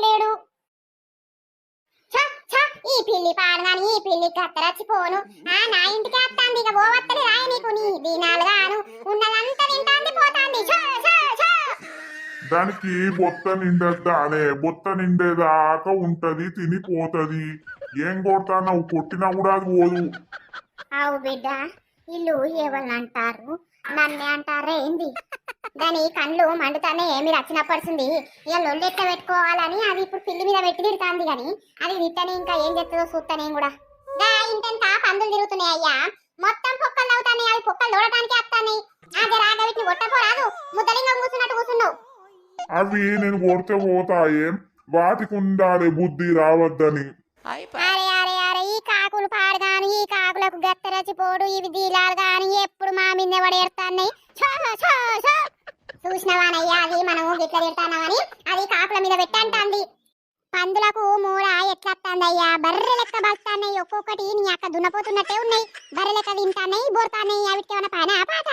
లేడు. ఈ పిల్లి పాడగాని ఈ పిల్లి కత్తరచ్చిపోను. నా ఇంటికి వస్తాంది, ఇక పోవత్తలే రాయ నీకు నీ దీనాలు గాను. ఉన్నదంతా తింటాంది పోతాంది. దానికి బొత్త నిండద్దానే, బొత్త నిండేదాకా ఉంటది, తినిపోతది. ఏం కొడతావు, కొట్టినా కూడా అది పోదు. అవు బిడ్డ, ఇల్లు ఎవరిని అంటారు, నన్నే అంటారా ఏంది? దాని కళ్ళు మండుతానే మీరు వచ్చినప్పడుతుంది. ఇక లొల్లెక్క పెట్టుకోవాలని అది ఇప్పుడు పిల్లి మీద పెట్టి తిడుతాంది. కానీ అది తిట్టని ఇంకా ఏం చెప్తుందో చూస్తానే కూడా. ఇంటెంత పందులు తిరుగుతున్నాయి అయ్యా, మొత్తం పొక్కలు అవుతాయి. అవి పొక్కలు దూడటానికి వస్తాయి. రాగా వీటిని కొట్టపోరాదు, ముద్దలింగం కూర్చున్నట్టు కూర్చున్నావు. అవి నేను కొడితే పోతాయే, వాటికి ఉండాలి బుద్ధి రావద్దని. అరే అరే అరే, ఈ కాకులు పాడగాను, ఈ కాకులకు గత్తరచిపోడు, ఇవి దీలాలు గాని ఎప్పుడు మా మీద పడేస్తాయి. చూసినవానయ్యా, అది మనము గిట్ల తిడతానని అది కాకుల మీద పెట్టంటాంది. పందులకు మూర ఎట్లత్తాందయ్యా, బర్రె లెక్క బస్తాన్నాయి. ఒక్కొక్కటి నీ అక్క దున్నపోతున్నట్టే ఉన్నాయి. బర్రె లెక్క తింటాన్నాయి, బోరుతాన్నాయి. అవిటికి ఏమైనా పైన పాట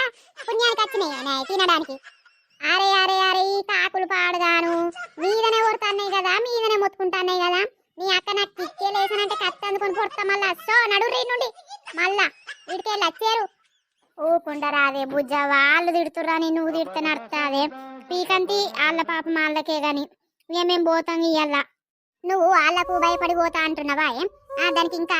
పుణ్యానికి వచ్చినాయి తినడానికి. అరే అరే అరే, ఈ కాకులు పాడుగాను మీదనే కొడుతున్నాయి కదా, మీదనే మొత్తుకుంటున్నాయి కదా. నీ అక్క నాకు కిక్కే లేసనంటే కత్తి అందుకొని కొడతా. మళ్ళా సో నడురు నుండి మళ్ళా వీడికెళ్ళి వచ్చారు. ఊకుండరాదే బుజ్జ, వాళ్ళు తిడుతుర్రాని నువ్వు తిడితే నడుతాదే. పీకంతి వాళ్ళ పాపం వాళ్ళకే గాని మేము పోతాం ఇయ్యాల. నువ్వు వాళ్ళకు భయపడిపోతా అంటున్నావా? దానికి ఇంకా